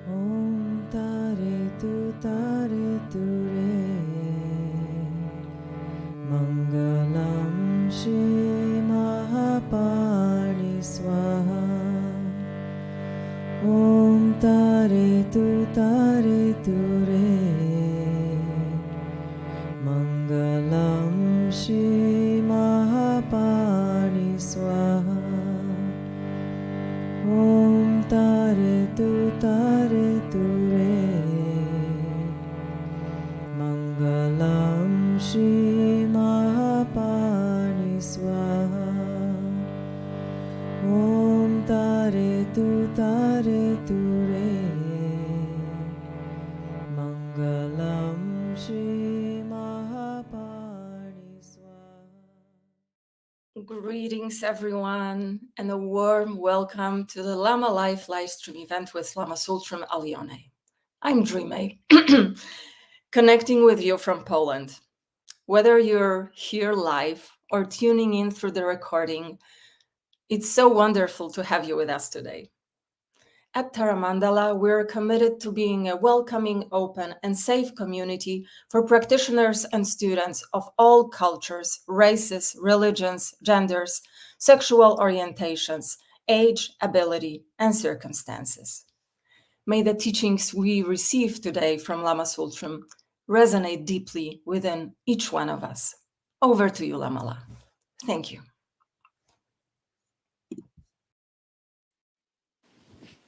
Om Tare Tu Re Mangalam Shri Mahapani Swaha Om Tare Tu Re Mangalam Shri Mahapani Swaha Om Tare Tu Re Mangalam Shri Mahapani Swaha Om Tare Tu Re Mangalam Shri Mahapani Swaha. Greetings, everyone, and a warm welcome to the Lama Life livestream event with Lama Tsultrim Allione. I'm Dreamy, connecting with you from Poland. Whether you're here live or tuning in through the recording, it's so wonderful to have you with us today. At Mandala, we're committed to being a welcoming, open, and safe community for practitioners and students of all cultures, races, religions, genders, sexual orientations, age, ability, and circumstances. May the teachings we receive today from Lama Tsultrim resonate deeply within each one of us. Over to you, Lamala. Thank you.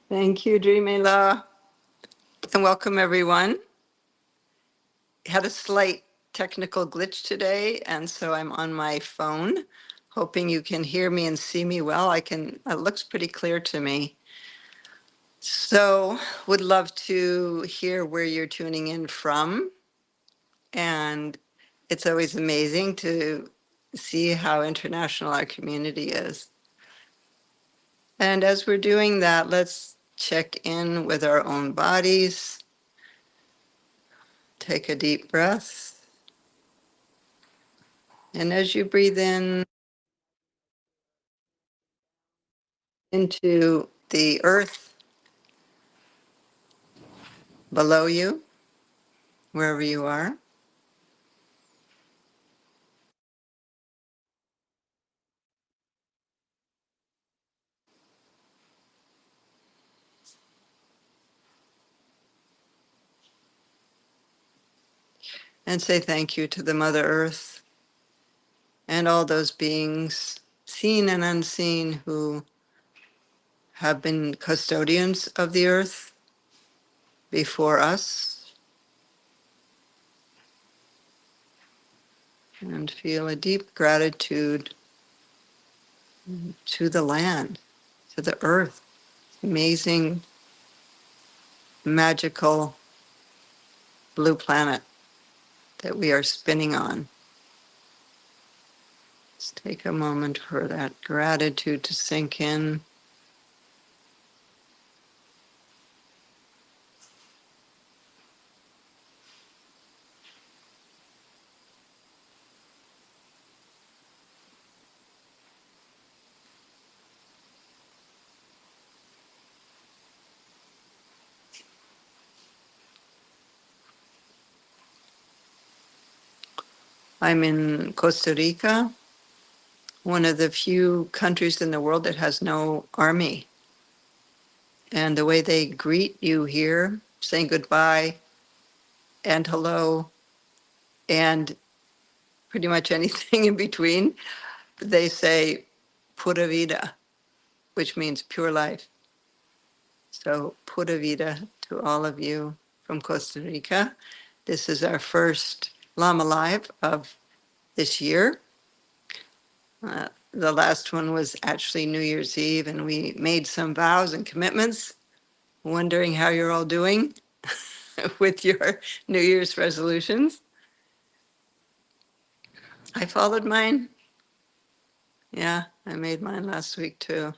Thank you, Dreamela, and welcome everyone. Had a slight technical glitch today, and so I'm on my phone, hoping you can hear me and see me well. It looks pretty clear to me. So would love to hear where you're tuning in from. And it's always amazing to see how international our community is. And as we're doing that, let's check in with our own bodies. Take a deep breath. And as you breathe in into the earth below you, wherever you are, and say thank you to the Mother Earth and all those beings, seen and unseen, who have been custodians of the earth before us. And feel a deep gratitude to the land, to the earth. Amazing, magical blue planet that we are spinning on. Let's take a moment for that gratitude to sink in. I'm in Costa Rica, one of the few countries in the world that has no army. And the way they greet you here, saying goodbye and hello and pretty much anything in between, they say pura vida, which means pure life. So pura vida to all of you from Costa Rica. This is our first Lama Live of this year. The last one was actually New Year's Eve, and we made some vows and commitments, wondering how you're all doing with your New Year's resolutions. I followed mine. Yeah, I made mine last week too.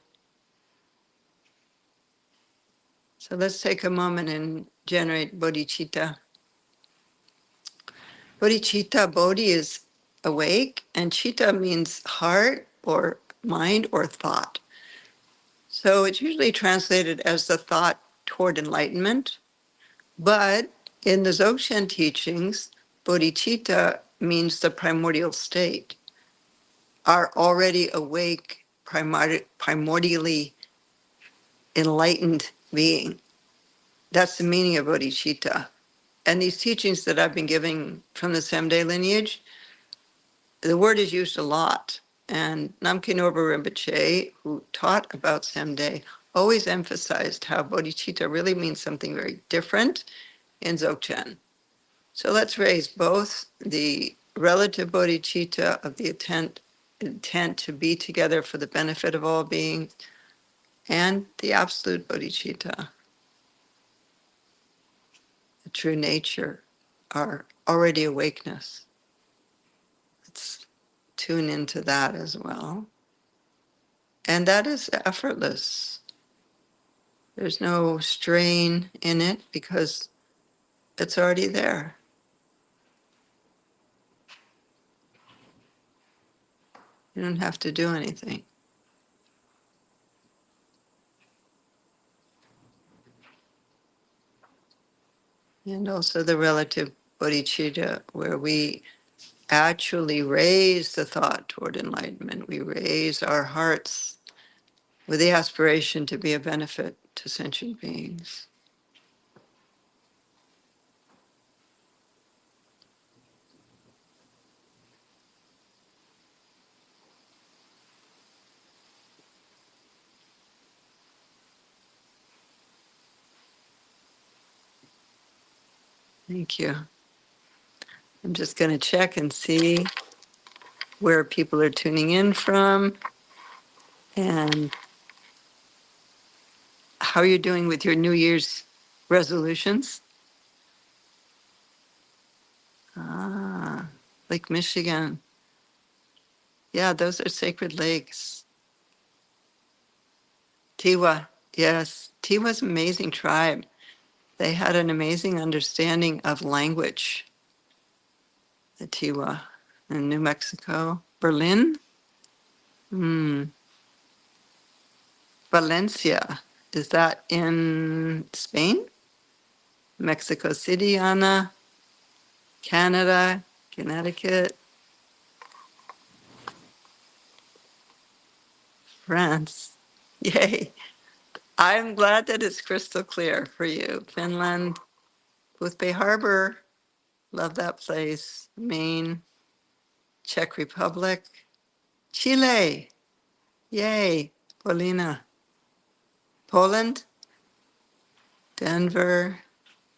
So let's take a moment and generate bodhicitta. Bodhicitta, bodhi is awake, and citta means heart or mind or thought. So it's usually translated as the thought toward enlightenment. But in the Dzogchen teachings, bodhicitta means the primordial state, our already awake, primordially enlightened being. That's the meaning of bodhicitta. And these teachings that I've been giving from the Semde lineage, the word is used a lot. And Namkha Norpa Rinpoche, who taught about Semde, always emphasized how bodhicitta really means something very different in Dzogchen. So let's raise both the relative bodhicitta of the intent to be together for the benefit of all beings, and the absolute bodhicitta, the true nature, our already awakeness. Let's tune into that as well. And that is effortless. There's no strain in it because it's already there. You don't have to do anything. And also the relative bodhicitta, where we actually raise the thought toward enlightenment. We raise our hearts with the aspiration to be a benefit to sentient beings. Thank you. I'm just going to check and see where people are tuning in from and how you're doing with your New Year's resolutions. Ah, Lake Michigan. Yeah, those are sacred lakes. Tiwa, yes. Tiwa's an amazing tribe. They had an amazing understanding of language, the Tiwa in New Mexico. Berlin? Valencia. Is that in Spain? Mexico City, Anna? Canada? Connecticut? France? Yay. I'm glad that it's crystal clear for you. Finland, Booth Bay Harbor, love that place. Maine, Czech Republic, Chile, yay, Polina, Poland, Denver,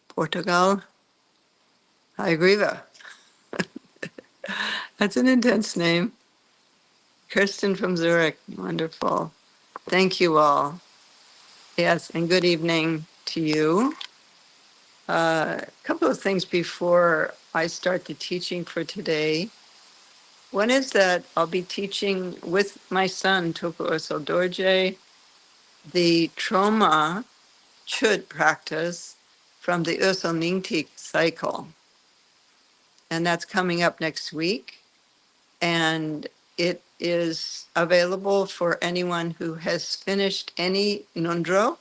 Portugal, Haigriva. That's an intense name. Kirsten from Zurich, wonderful. Thank you all. Yes, and good evening to you. A couple of things before I start the teaching for today. One is that I'll be teaching with my son, Toku Oso Dorje, the trauma chud practice from the Oso Ningtik cycle. And that's coming up next week. And it is available for anyone who has finished any nundro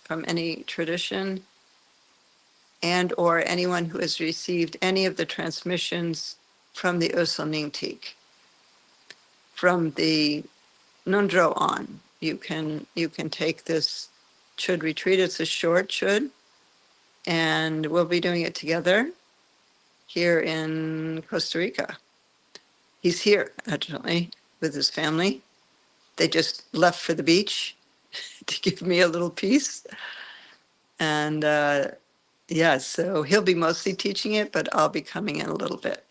from any tradition, and or anyone who has received any of the transmissions from the Oso Ningtik. From the nundro on, you can take this chud retreat. It's a short chud, and we'll be doing it together here in Costa Rica. He's here actually with his family. They just left for the beach to give me a little piece. And yeah, so he'll be mostly teaching it, but I'll be coming in a little bit.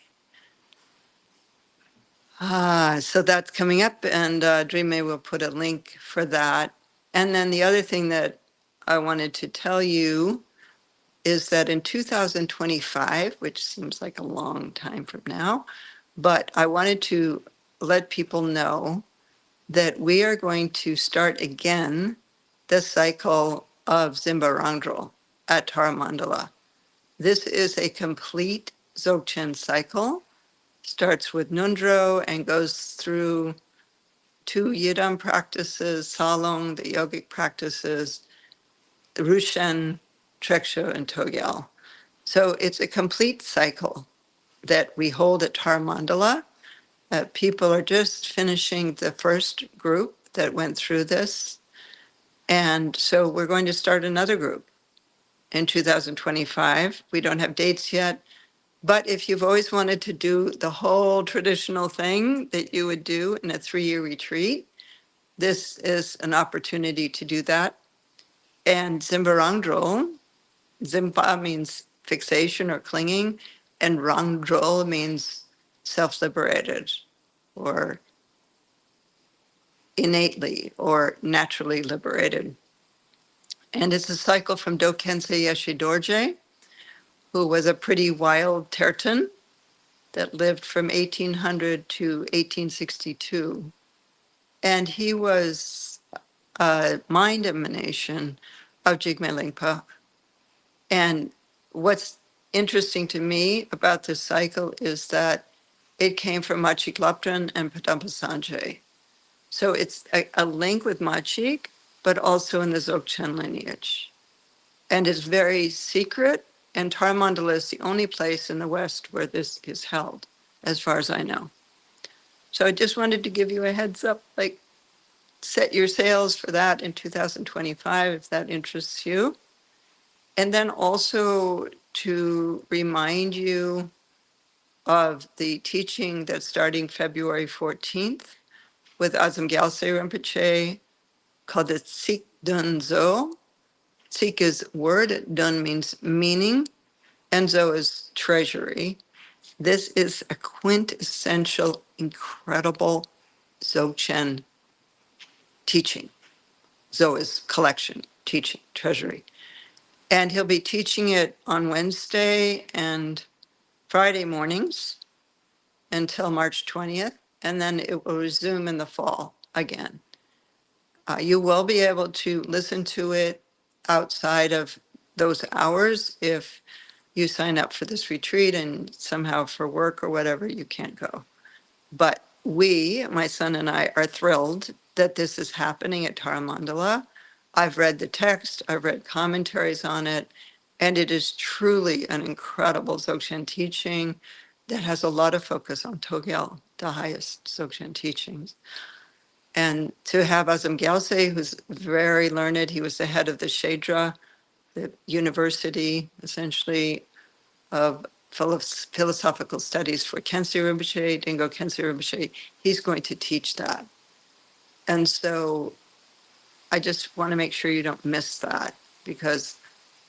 So that's coming up, and Dreame will put a link for that. And then the other thing that I wanted to tell you is that in 2025, which seems like a long time from now, but I wanted to let people know that we are going to start again the cycle of Zimbarangdral at Taramandala. This is a complete Dzogchen cycle, starts with Nundro and goes through 2 Yidam practices, Salong, the yogic practices, Rushen, Treksho, and Togyal. So it's a complete cycle that we hold at Tara Mandala. People are just finishing the first group that went through this. And so we're going to start another group in 2025. We don't have dates yet. But if you've always wanted to do the whole traditional thing that you would do in a 3-year retreat, this is an opportunity to do that. And Zimbarangdrol, Zimba means fixation or clinging, and Rangdrol means self-liberated or innately or naturally liberated. And it's a cycle from Dokensei Yeshe Dorje, who was a pretty wild Terton that lived from 1800 to 1862. And he was a mind emanation of Jigme Lingpa. And what's interesting to me about this cycle is that it came from Machik Lapdran and Padampa Sanjay. So it's a link with Machik, but also in the Dzogchen lineage. And it's very secret, and Taramandala is the only place in the West where this is held, as far as I know. So I just wanted to give you a heads up, like set your sails for that in 2025, if that interests you. And then also to remind you of the teaching that's starting February 14th with Azam Gyaltse Rinpoche called the Tsik Dun Zo. Tsik is word, Dun means meaning, and Zo is treasury. This is a quintessential, incredible Dzogchen teaching. Zo is collection, teaching, treasury. And he'll be teaching it on Wednesday and Friday mornings until March 20th, and then it will resume in the fall again. You will be able to listen to it outside of those hours if you sign up for this retreat and somehow for work or whatever, you can't go. But we, my son and I, are thrilled that this is happening at Taramandala. I've read the text, I've read commentaries on it, and it is truly an incredible Dzogchen teaching that has a lot of focus on Togyal, the highest Dzogchen teachings. And to have Azam Gyaltse, who's very learned, he was the head of the Shedra, the university, essentially, of philosophical studies for Khyentse Rinpoche, Dingo Khyentse Rinpoche. He's going to teach that. And so I just want to make sure you don't miss that, because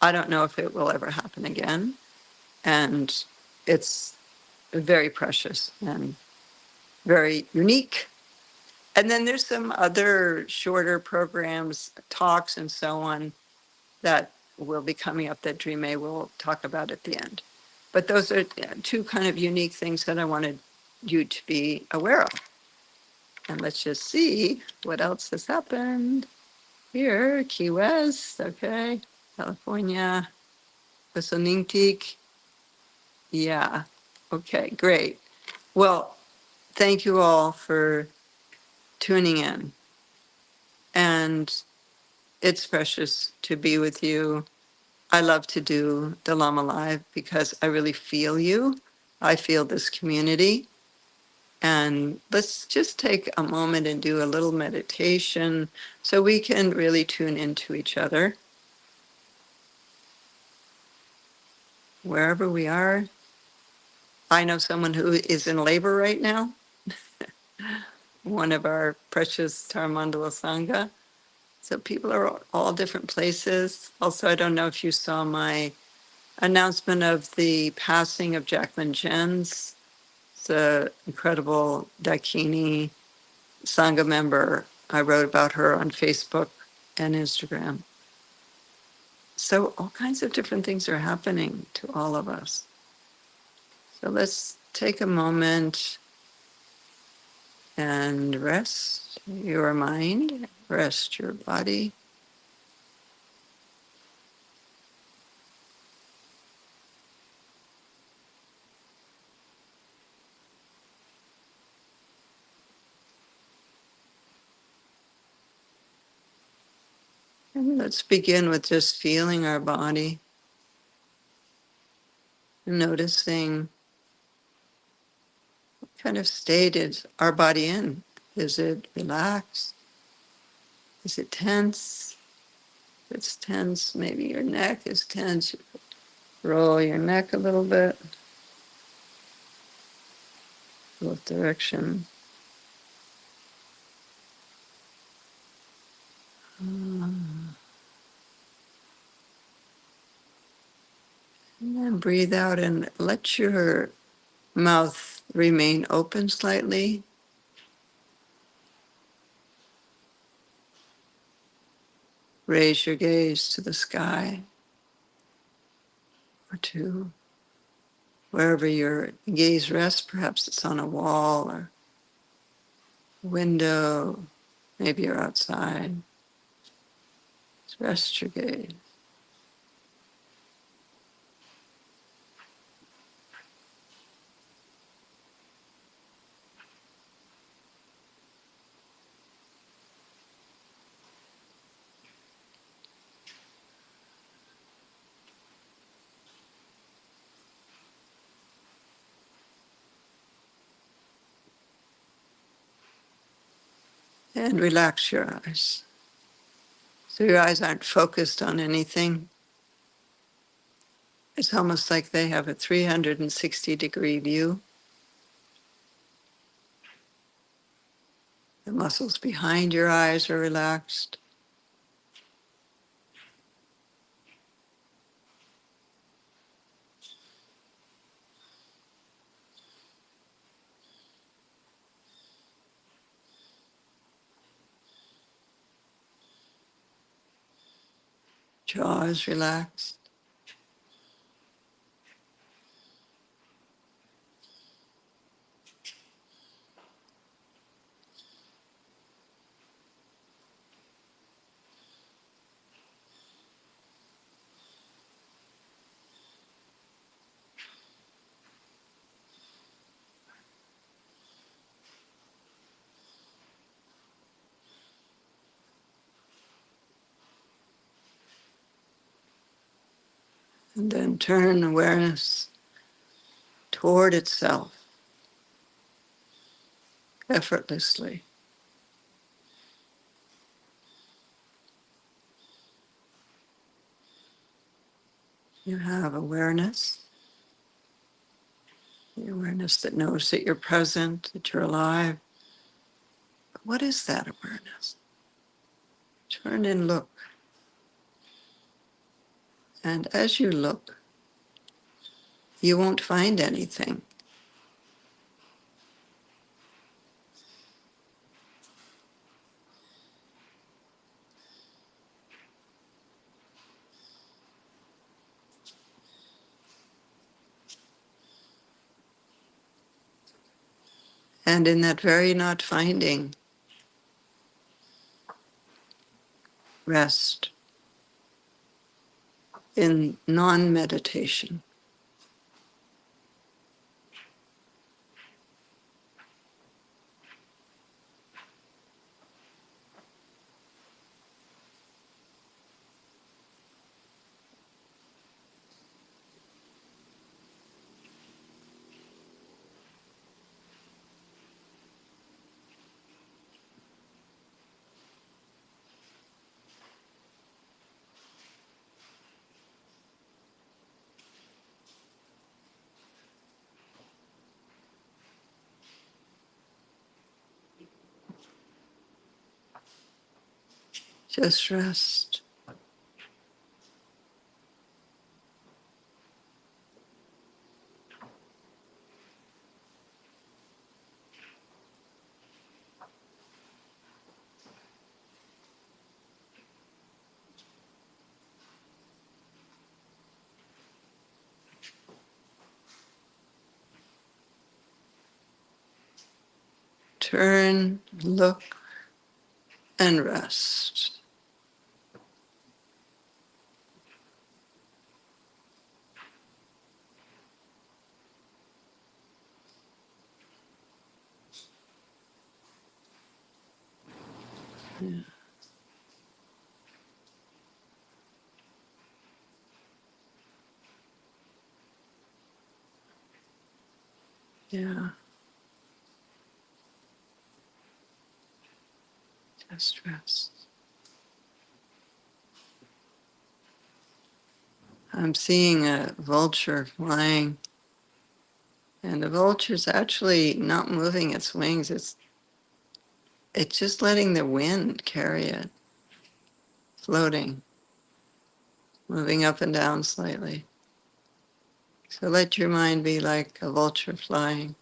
I don't know if it will ever happen again. And it's very precious and very unique. And then there's some other shorter programs, talks and so on that will be coming up that Dream will talk about at the end. But those are two kind of unique things that I wanted you to be aware of. And let's just see what else has happened. Here, Key West, okay, California, Pesonintic. Yeah, okay, great. Well, thank you all for tuning in. And it's precious to be with you. I love to do the Lama Live because I really feel you. I feel this community. And let's just take a moment and do a little meditation so we can really tune into each other. Wherever we are. I know someone who is in labor right now, one of our precious Taramandala Sangha. So people are all different places. Also, I don't know if you saw my announcement of the passing of Jacqueline Jens, the incredible Dakini Sangha member. I wrote about her on Facebook and Instagram. So all kinds of different things are happening to all of us. So let's take a moment and rest your mind, rest your body. And let's begin with just feeling our body and noticing what kind of state is our body in. Is it relaxed? Is it tense? If it's tense, maybe your neck is tense. Roll your neck a little bit, both direction. And then breathe out and let your mouth remain open slightly. Raise your gaze to the sky or to wherever your gaze rests. Perhaps it's on a wall or a window. Maybe you're outside. Just rest your gaze. And relax your eyes. So your eyes aren't focused on anything. It's almost like they have a 360-degree view. The muscles behind your eyes are relaxed. Jaw is relaxed. And then turn awareness toward itself effortlessly. You have awareness, the awareness that knows that you're present, that you're alive. But what is that awareness? Turn and look. And as you look, you won't find anything. And in that very not finding, rest in non-meditation. Just rest. Turn, look, and rest. Yeah. Just rest. I'm seeing a vulture flying, and the vulture's actually not moving its wings. It's just letting the wind carry it, floating, moving up and down slightly. So let your mind be like a vulture flying.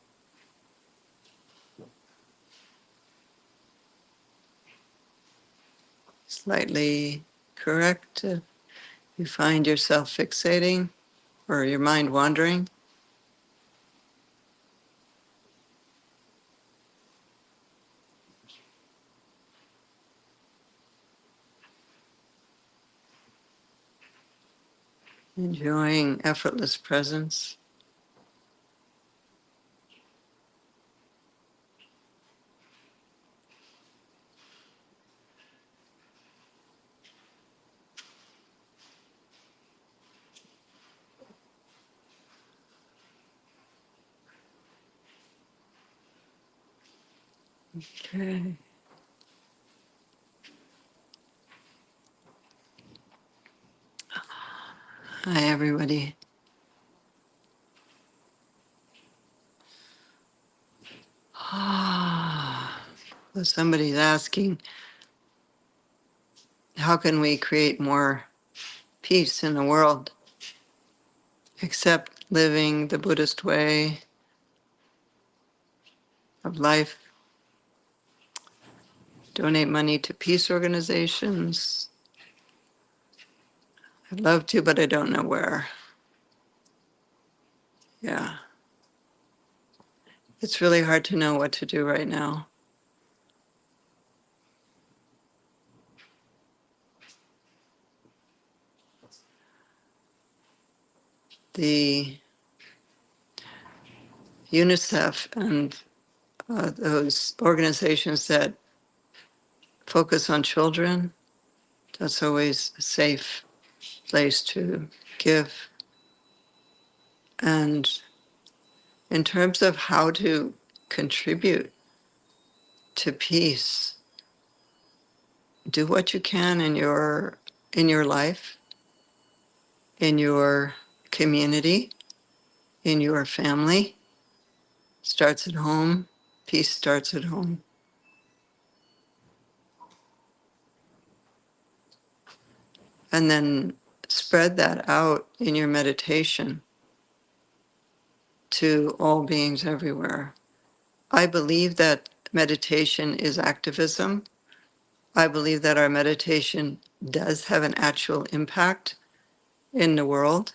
Slightly correct if you find yourself fixating or your mind wandering. Enjoying effortless presence. Okay. Hi, everybody. Well, somebody's asking, how can we create more peace in the world except living the Buddhist way of life? Donate money to peace organizations. I'd love to, but I don't know where. Yeah. It's really hard to know what to do right now. The UNICEF and those organizations that focus on children, that's always a safe place to give. And in terms of how to contribute to peace, do what you can in your life, in your community, in your family. Starts at home. Peace starts at home. And then spread that out in your meditation to all beings everywhere. I believe that meditation is activism. I believe that our meditation does have an actual impact in the world.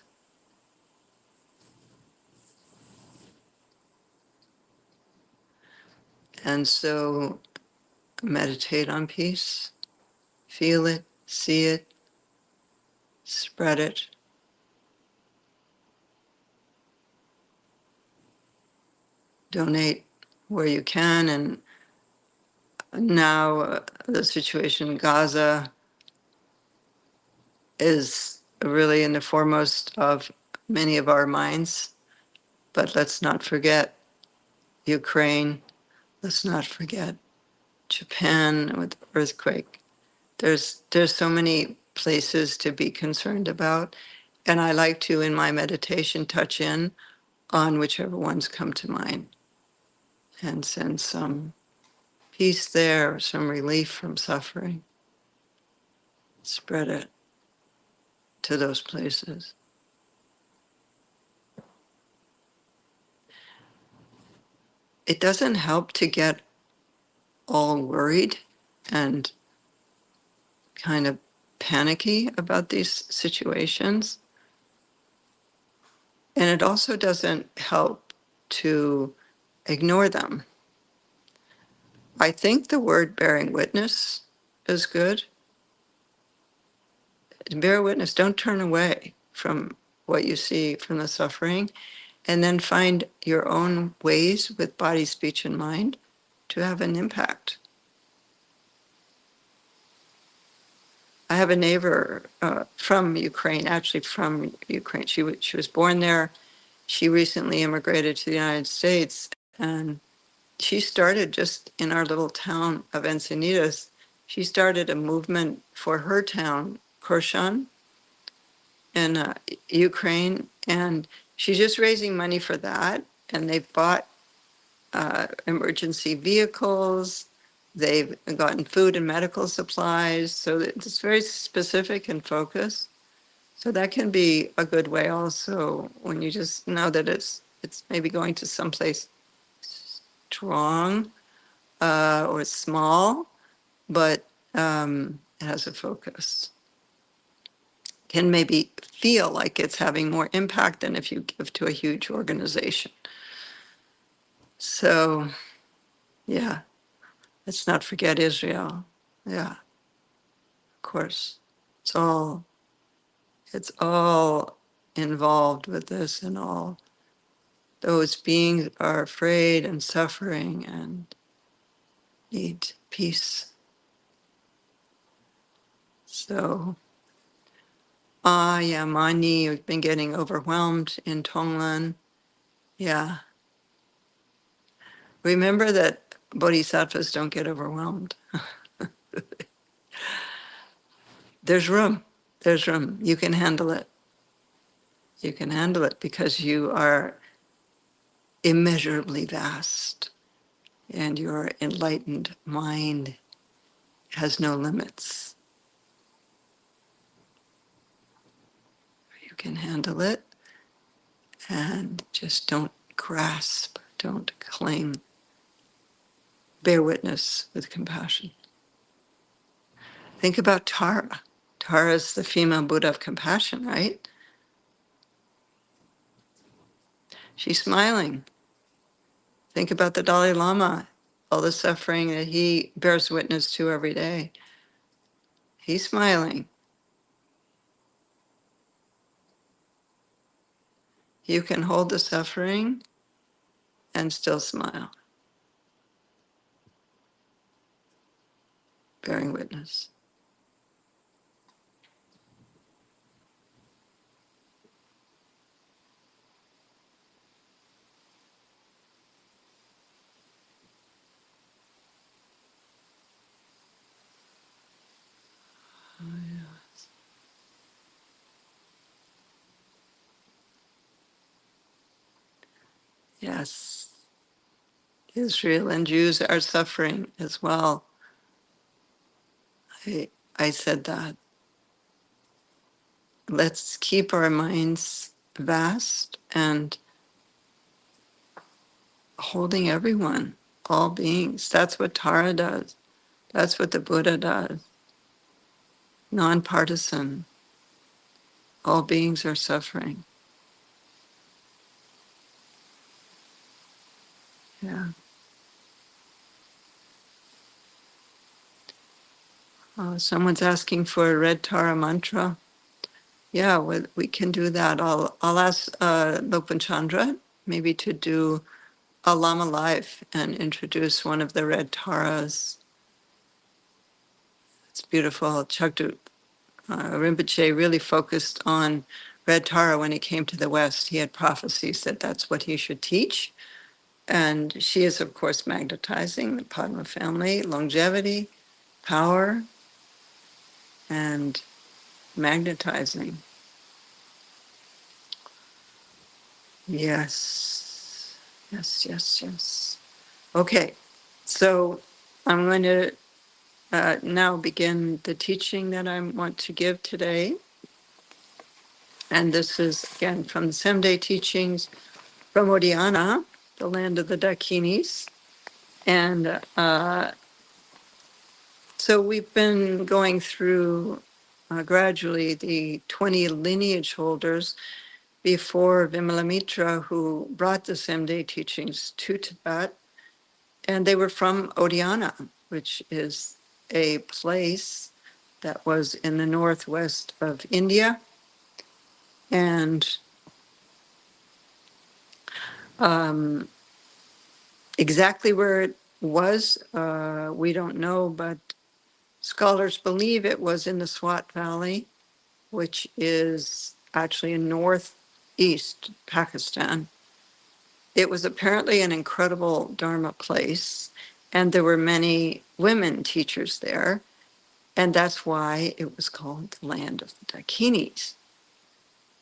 And so meditate on peace, feel it, see it, spread it. Donate where you can. And now the situation in Gaza is really in the foremost of many of our minds. But let's not forget Ukraine. Let's not forget Japan with the earthquake. There's so many places to be concerned about. And I like to, in my meditation, touch in on whichever ones come to mind and send some peace there, some relief from suffering. Spread it to those places. It doesn't help to get all worried and kind of panicky about these situations. And it also doesn't help to ignore them. I think the word bearing witness is good. Bear witness, don't turn away from what you see from the suffering, and then find your own ways with body, speech, and mind to have an impact. I have a neighbor from Ukraine, actually from Ukraine. She was born there, She recently immigrated to the United States, and she started just in our little town of Encinitas. She started a movement for her town, Korshan, in Ukraine, and she's just raising money for that. And they've bought emergency vehicles. They've gotten food and medical supplies. So it's very specific and focused. So that can be a good way also when you just know that it's maybe going to someplace strong or small, but it has a focus. Can maybe feel like it's having more impact than if you give to a huge organization. So, yeah, let's not forget Israel. Yeah, of course. It's all involved with this, and all those beings are afraid and suffering and need peace. So, yeah, Mani, you've been getting overwhelmed in Tonglen. Yeah. Remember that bodhisattvas don't get overwhelmed. There's room. There's room. You can handle it. You can handle it because you are immeasurably vast, and your enlightened mind has no limits. You can handle it, and just don't grasp, don't cling. Bear witness with compassion. Think about Tara. Tara is the female Buddha of compassion, right? She's smiling. Think about the Dalai Lama, all the suffering that he bears witness to every day. He's smiling. You can hold the suffering and still smile, bearing witness. Yes, Israel and Jews are suffering as well. I said that. Let's keep our minds vast and holding everyone, all beings. That's what Tara does. That's what the Buddha does. Nonpartisan. All beings are suffering. Yeah. Someone's asking for a red Tara mantra. Yeah, we can do that. I'll ask Lopan Chandra maybe to do a Lama Life and introduce one of the red Taras. It's beautiful. Chagdu Rinpoche really focused on red Tara when he came to the West. He had prophecies that that's what he should teach. And she is, of course, magnetizing the Padma family, longevity, power, and magnetizing. Yes, yes, yes, yes. Okay, so I'm going to now begin the teaching that I want to give today. And this is, again, from the Semde teachings from Odiana, the land of the Dakinis. And so we've been going through gradually the 20 lineage holders before Vimalamitra, who brought the Semde teachings to Tibet. And they were from Odiana, which is a place that was in the northwest of India. And exactly where it was, we don't know, but scholars believe it was in the Swat Valley, which is actually north East Pakistan. It was apparently an incredible Dharma place, and there were many women teachers there, and that's why it was called the land of the Dakinis.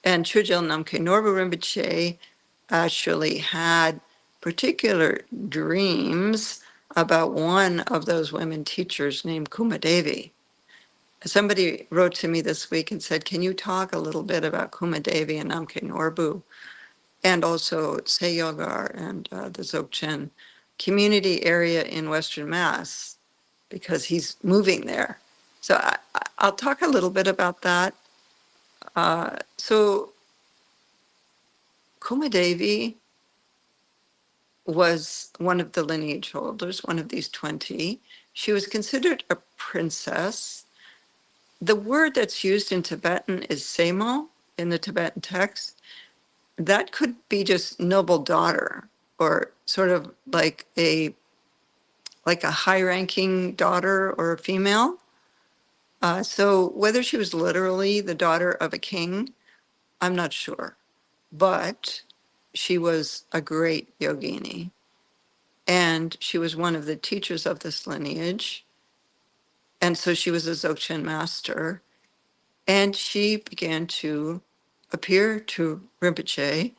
And Chögyal Namkhe Norbu Rinpoche actually had particular dreams about one of those women teachers named Kumadevi. Somebody wrote to me this week and said, can you talk a little bit about Kumadevi and Namkhe Norbu, and also Seyogar and the Dzogchen community area in Western Mass, because he's moving there. So I'll talk a little bit about that. So Kumadevi was one of the lineage holders, one of these 20. She was considered a princess. The word that's used in Tibetan is semo in the Tibetan text. That could be just noble daughter, or sort of like a high-ranking daughter or a female. So whether she was literally the daughter of a king, I'm not sure. But she was a great yogini. And she was one of the teachers of this lineage. And so she was a Dzogchen master. And she began to appear to Rinpoche,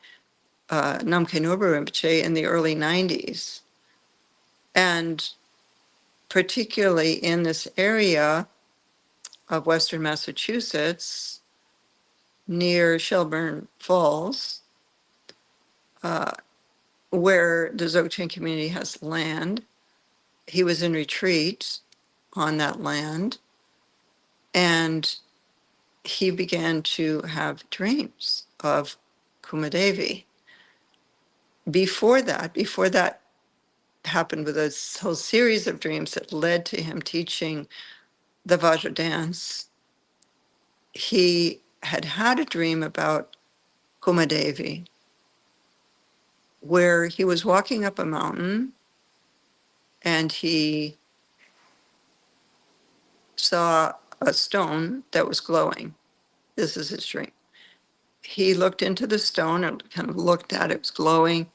Namkhe Norbu Rinpoche, in the early 90s. And particularly in this area of Western Massachusetts, near Shelburne Falls, where the Dzogchen community has land. He was in retreat on that land, and he began to have dreams of Kumadevi. Before that happened with a whole series of dreams that led to him teaching the Vajra dance. He had a dream about Kumadevi, where he was walking up a mountain and he saw a stone that was glowing. This is his dream. He looked into the stone and kind of looked at it, it was glowing.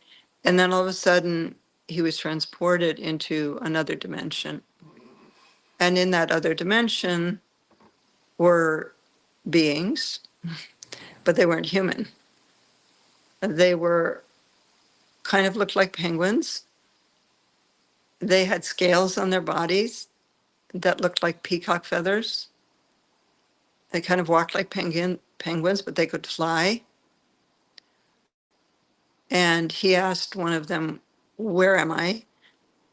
And then all of a sudden, he was transported into another dimension. And in that other dimension were beings, but they weren't human. They were kind of looked like penguins. They had scales on their bodies that looked like peacock feathers. They kind of walked like penguins, but they could fly. And he asked one of them, where am I?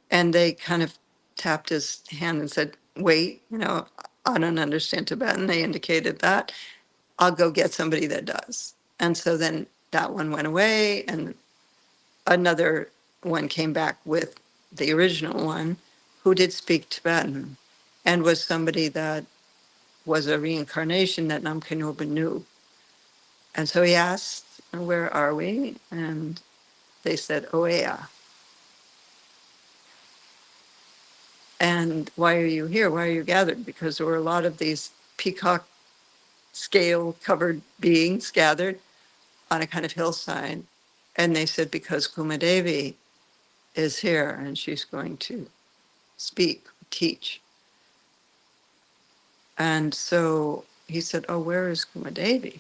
And they kind of tapped his hand and said, wait, I don't understand Tibetan. They indicated that. I'll go get somebody that does. And so then that one went away, and another one came back with the original one who did speak Tibetan and was somebody that was a reincarnation that Namkhe Norbu knew. And so he asked, where are we? And they said, Oea. And why are you here? Why are you gathered? Because there were a lot of these peacock scale covered beings gathered on a kind of hillside. And they said, because Kumadevi is here and she's going to speak, teach. And so he said, oh, where is Kumadevi?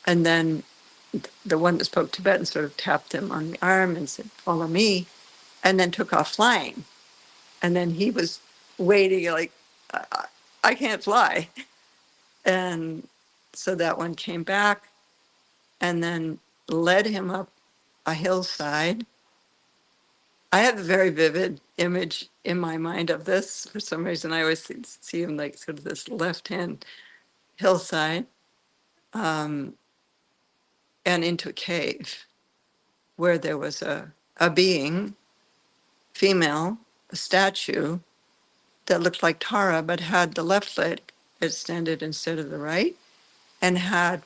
And then the one that spoke Tibetan sort of tapped him on the arm and said, follow me, and then took off flying. And then he was waiting like, I can't fly. And so that one came back and then led him up a hillside. I have a very vivid image in my mind of this. For some reason, I always see him like sort of this left-hand hillside, and into a cave where there was a being, female, a statue that looked like Tara, but had the left leg extended instead of the right, and had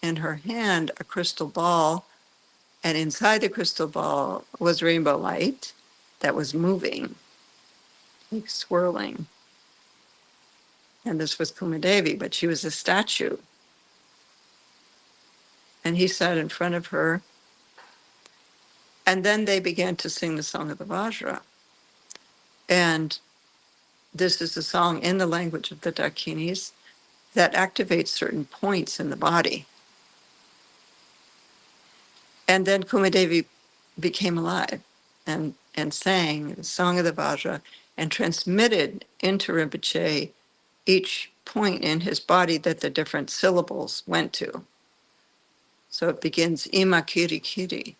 in her hand a crystal ball. And inside the crystal ball was rainbow light that was moving, like swirling. And this was Kumadevi, but she was a statue. and he sat in front of her. And then they began to sing the Song of the Vajra. And this is a song in the language of the Dakinis that activates certain points in the body. And then Kumadevi became alive and sang the Song of the Vajra and transmitted into Rinpoche each point in his body that the different syllables went to. So it begins Ima Kiri Kiri.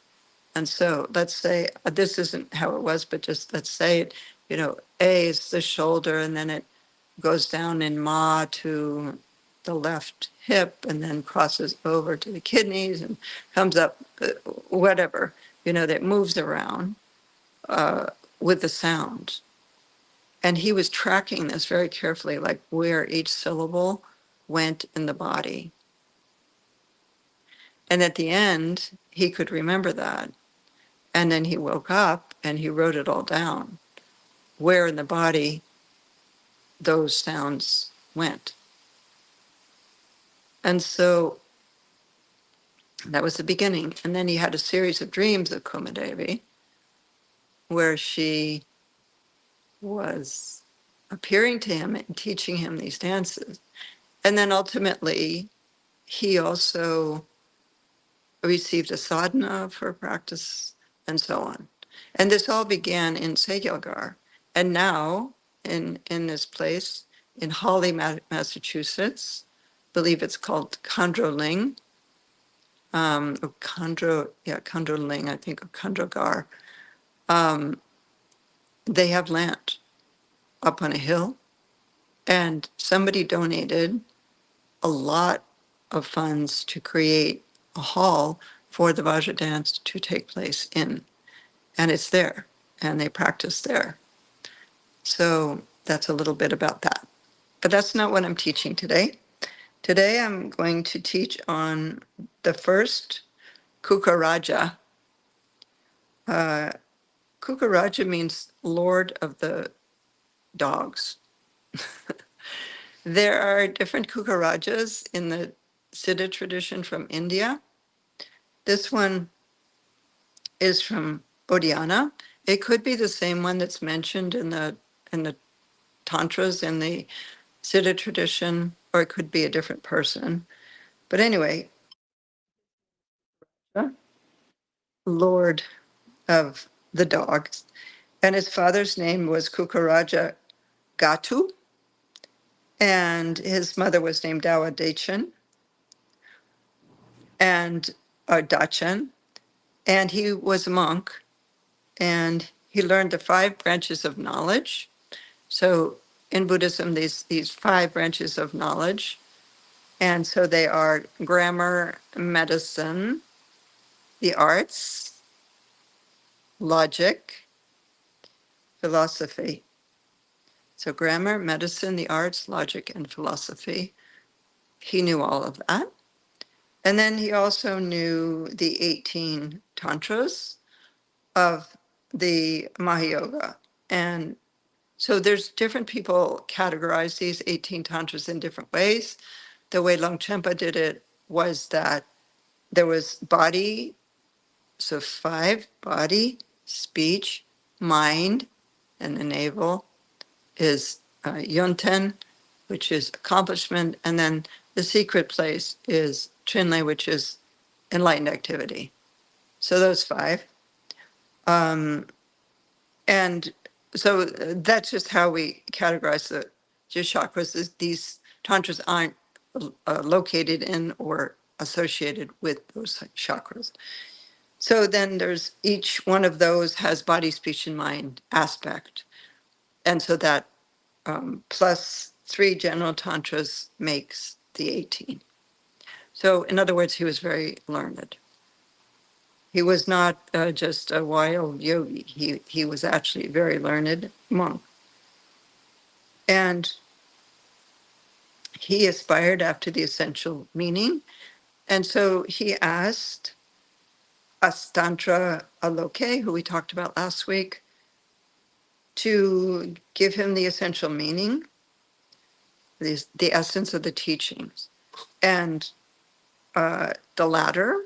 And so let's say, this isn't how it was, but just let's say it, A is the shoulder, and then it goes down in Ma to the left hip, and then crosses over to the kidneys and comes up, whatever, that moves around with the sound. And he was tracking this very carefully, like where each syllable went in the body. And at the end, he could remember that. And then he woke up and he wrote it all down, where in the body those sounds went. And so that was the beginning. And then he had a series of dreams of Kumadevi where she was appearing to him and teaching him these dances. And then ultimately, he also received a sadhana of her practice and so on. And this all began in Segyalgar. And now, in this place, in Hawley, Massachusetts, I believe it's called Khandroling, or Khandroling, I think, or Khandrogar. They have land up on a hill, and somebody donated a lot of funds to create a hall for the Vajra dance to take place in. And it's there, and they practice there. So that's a little bit about that. But that's not what I'm teaching today. Today I'm going to teach on the first Kukuraja. Kukuraja means Lord of the Dogs. There are different Kukurajas in the Siddha tradition from India. This one is from Odhyana. It could be the same one that's mentioned in the tantras in the Siddha tradition, or it could be a different person. But anyway, Lord of the Dogs. And his father's name was Kukuraja Gatu, and his mother was named Dawa Dachen, and Dachen, and he was a monk, and he learned the 5 branches of knowledge. So in Buddhism, these 5 branches of knowledge, and so they are grammar, medicine, the arts, logic, philosophy. So grammar, medicine, the arts, logic, and philosophy. He knew all of that. And then he also knew the 18 tantras of the Mahayoga. And so there's different people categorize these 18 tantras in different ways. The way Longchenpa did it was that there was body, so 5, body, speech, mind, and the navel is Yonten, which is accomplishment, and then the secret place is Chinle, which is enlightened activity. So those 5. And so that's just how we categorize the chakras. These tantras aren't located in or associated with those chakras. So then there's each one of those has body, speech, and mind aspect. And so that plus 3 general tantras makes the 18. So in other words, he was very learned. He was not just a wild yogi. He was actually a very learned monk. And he aspired after the essential meaning. And so he asked Astantra Aloke, who we talked about last week, to give him the essential meaning, the essence of the teachings. And the latter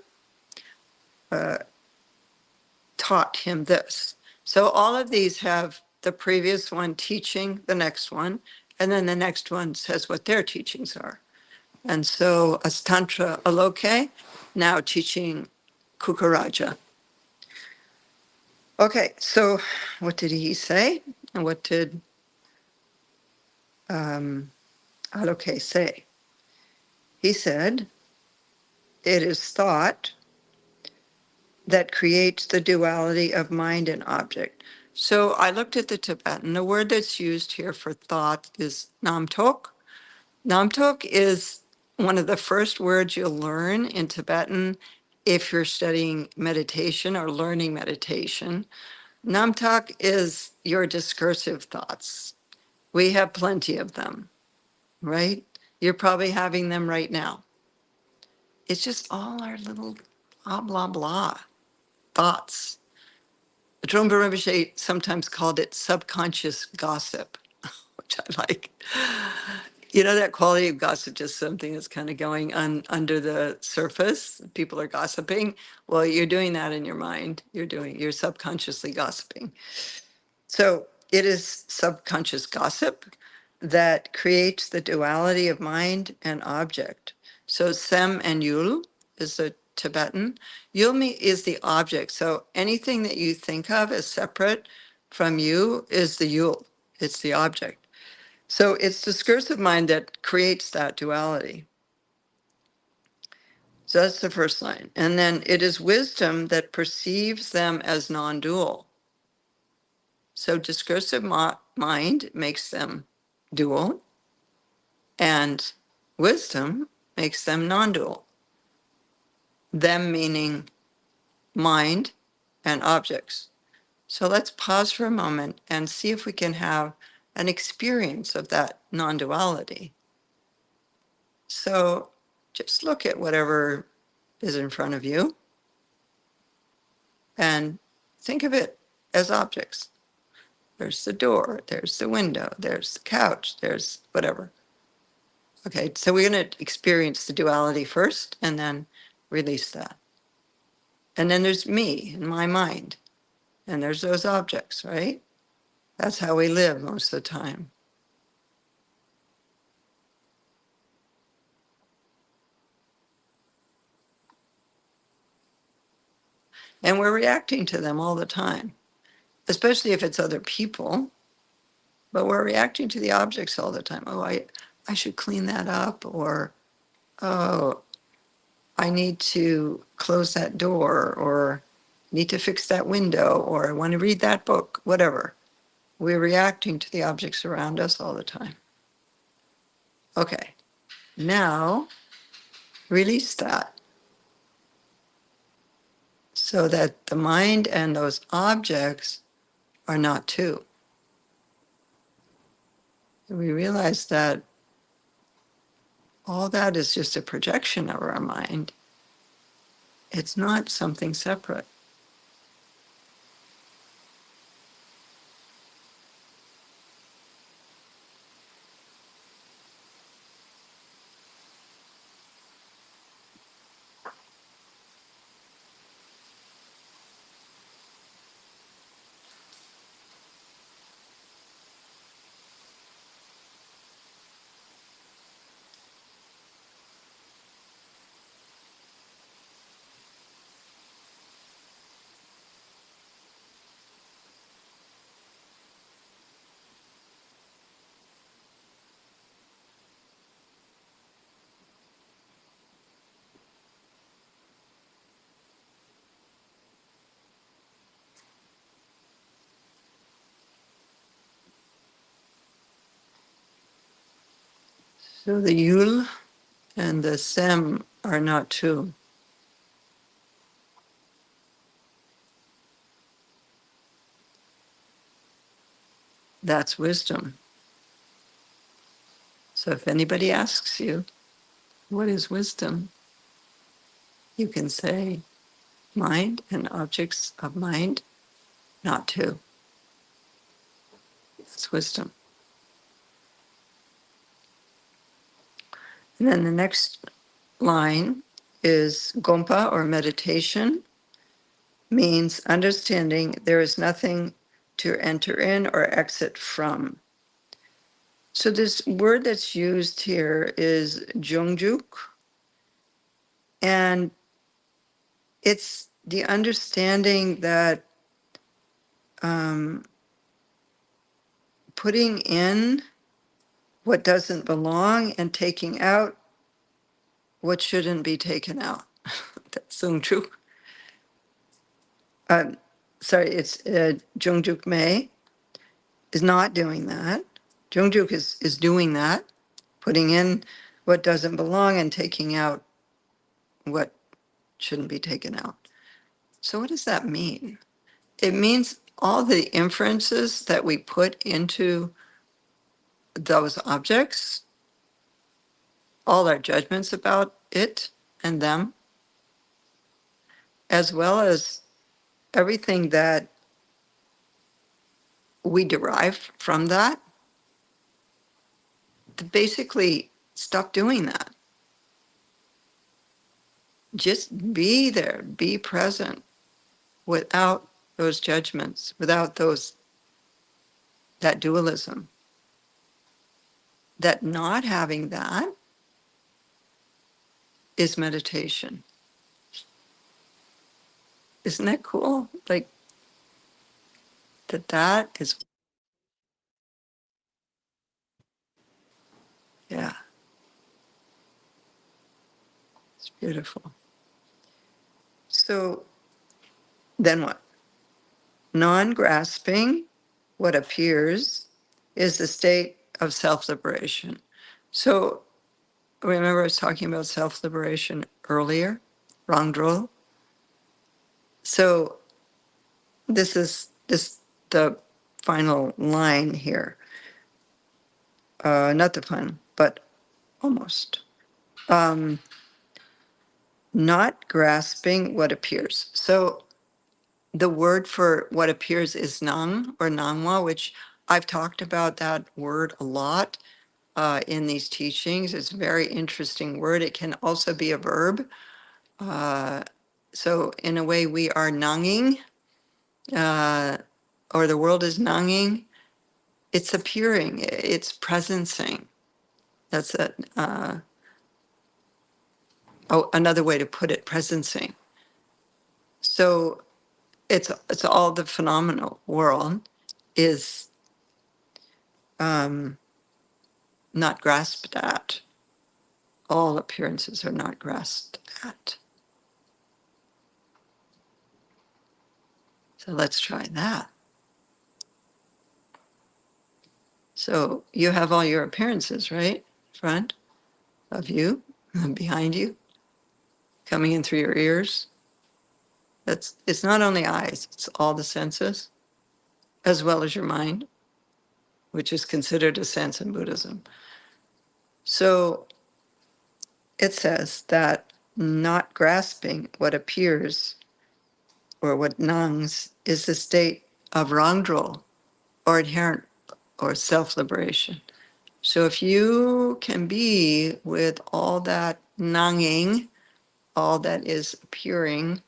taught him this. So all of these have the previous one teaching the next one, and then the next one says what their teachings are. And so as Tantra Aloke, now teaching Kukuraja. Okay, so what did he say? And what did Aloke say? He said, it is thought that creates the duality of mind and object. So I looked at the Tibetan. The word that's used here for thought is namtok. Namtok is one of the first words you'll learn in Tibetan if you're studying meditation or learning meditation. Namtok is your discursive thoughts. We have plenty of them, right? You're probably having them right now. It's just all our little blah, blah, blah thoughts. Trungpa Rinpoche sometimes called it subconscious gossip, which I like. You know, that quality of gossip, just something that's kind of going on under the surface. People are gossiping. Well, you're doing that in your mind. You're subconsciously gossiping. So it is subconscious gossip that creates the duality of mind and object. So Sem and Yul is the Tibetan. Yulmi is the object. So anything that you think of as separate from you is the Yul. It's the object. So it's discursive mind that creates that duality. So that's the first line. And then it is wisdom that perceives them as non-dual. So discursive mind makes them dual, and wisdom makes them non-dual. Them meaning mind and objects. So let's pause for a moment and see if we can have an experience of that non-duality. So just look at whatever is in front of you and think of it as objects. There's the door, there's the window, there's the couch, there's whatever. Okay, so we're going to experience the duality first and then release that. And then there's me and my mind, and there's those objects, right? That's how we live most of the time. And we're reacting to them all the time, especially if it's other people, but we're reacting to the objects all the time. Oh, I should clean that up, or, oh, I need to close that door, or need to fix that window, or I want to read that book, whatever. We're reacting to the objects around us all the time. Okay, now release that so that the mind and those objects are not two. We realize that all that is just a projection of our mind. It's not something separate. So the Yul and the Sem are not two. That's wisdom. So if anybody asks you, what is wisdom? You can say, mind and objects of mind, not two. That's wisdom. And then the next line is Gompa, or meditation, means understanding there is nothing to enter in or exit from. So this word that's used here is Jungjuk, and it's the understanding that putting in what doesn't belong and taking out what shouldn't be taken out. That's Jungjuk. Sorry, it's Jungjuk Mei is not doing that. Jungjuk is doing that, putting in what doesn't belong and taking out what shouldn't be taken out. So what does that mean? It means all the inferences that we put into those objects, all our judgments about it and them, as well as everything that we derive from that, to basically stop doing that. Just be there, be present without those judgments, without that dualism. That not having that is meditation. Isn't that cool? Like that is, yeah, it's beautiful. So then what? Non-grasping what appears is the state of self-liberation. So remember I was talking about self-liberation earlier, Rangdrol. So this is the final line here. Not the final, but almost. Not grasping what appears. So the word for what appears is nang, or nangwa, which I've talked about that word a lot in these teachings. It's a very interesting word. It can also be a verb. So in a way, we are nanging, or the world is nanging. It's appearing, it's presencing. That's another way to put it, presencing. So it's all the phenomenal world is not grasped at. All appearances are not grasped at. So let's try that. So you have all your appearances, right? In front of you, and behind you, coming in through your ears. It's not only eyes, it's all the senses, as well as your mind, which is considered a sense in Buddhism. So it says that not grasping what appears or what nangs is the state of rangdrol, or inherent or self-liberation. So if you can be with all that nanging, all that is appearing,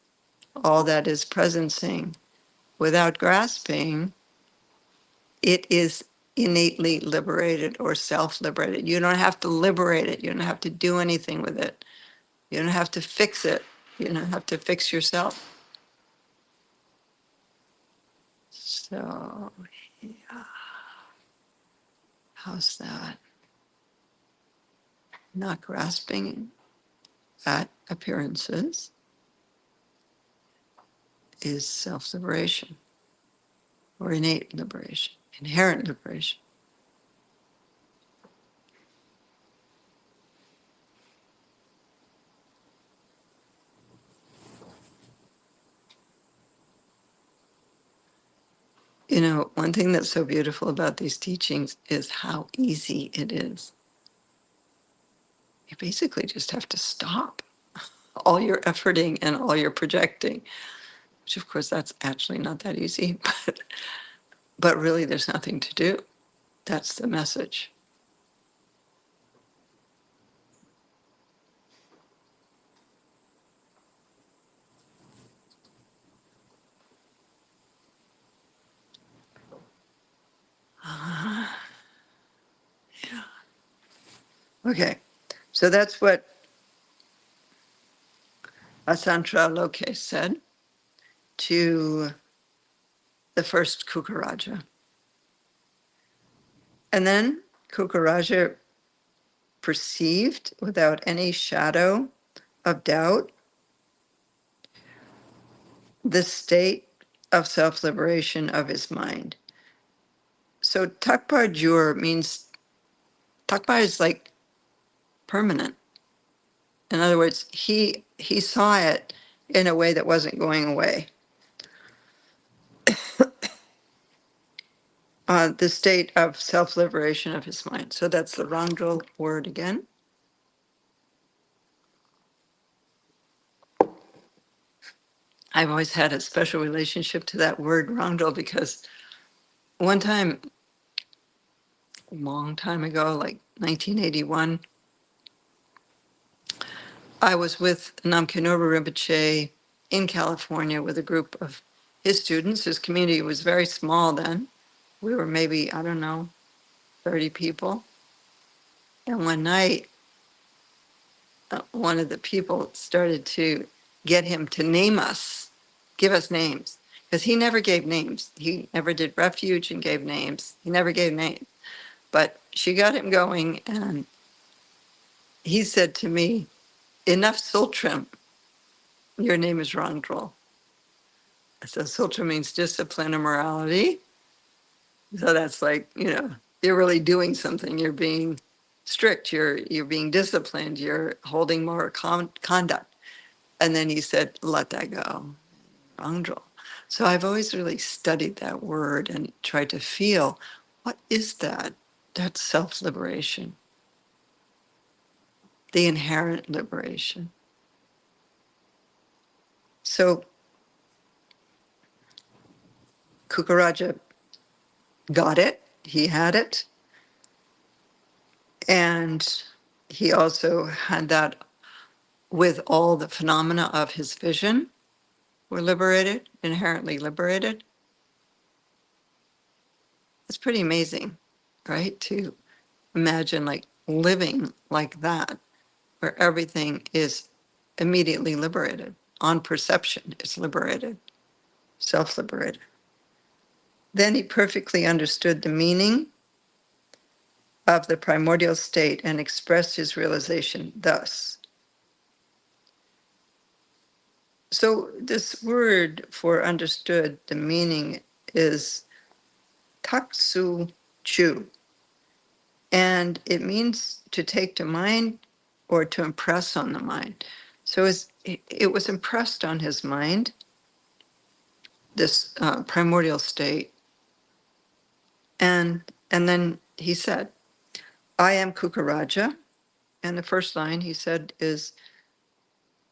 all that is presencing, without grasping, it is innately liberated or self-liberated. You don't have to liberate it. You don't have to do anything with it. You don't have to fix it. You don't have to fix yourself. So, yeah. How's that? Not grasping at appearances is self-liberation, or innate liberation, inherent liberation. You know, one thing that's so beautiful about these teachings is how easy it is. You basically just have to stop all your efforting and all your projecting, which of course that's actually not that easy, but really there's nothing to do. That's the message. Okay, so that's what Asantra Loke said to the first Kukuraja. And then Kukuraja perceived without any shadow of doubt the state of self-liberation of his mind. So Takpa Jur means, Takpa is like permanent. In other words, he saw it in a way that wasn't going away. The state of self-liberation of his mind. So that's the Rangdol word again. I've always had a special relationship to that word Rangdol because one time, a long time ago, like 1981, I was with Namkhanoba Rinpoche in California with a group of his students. His community was very small then. We were maybe, I don't know, 30 people. And one night, one of the people started to get him to name us, give us names, because he never gave names. He never did refuge and gave names. He never gave names. But she got him going, and he said to me, "Enough Tsultrim, your name is Rangdrol." So Tsultrim means discipline and morality. So that's like, you're really doing something. You're being strict. You're being disciplined. You're holding more conduct. And then he said, "Let that go, Rangdrol." So I've always really studied that word and tried to feel, what is that? That's self-liberation, the inherent liberation. So Kukuraja got it. He had it. And he also had that with all the phenomena of his vision were liberated, inherently liberated. It's pretty amazing, right? To imagine like living like that, where everything is immediately liberated. On perception, it's liberated, self-liberated. Then he perfectly understood the meaning of the primordial state and expressed his realization thus. So this word for understood, the meaning is taksu chu, and it means to take to mind or to impress on the mind. So it was impressed on his mind, this primordial state, and then he said, "I am Kukuraja," and the first line he said is,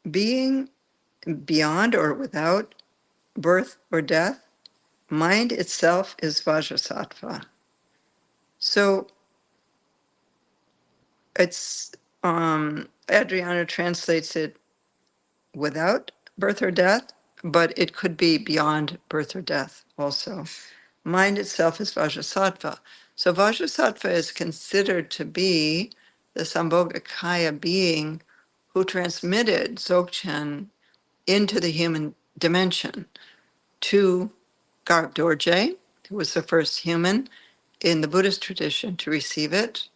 "Being beyond or without birth or death, mind itself is Vajrasattva." So it's Adriana translates it without birth or death, but it could be beyond birth or death also. Mind itself is Vajrasattva. So Vajrasattva is considered to be the Sambhogakaya being who transmitted Dzogchen into the human dimension to Garb Dorje, who was the first human in the Buddhist tradition to receive it.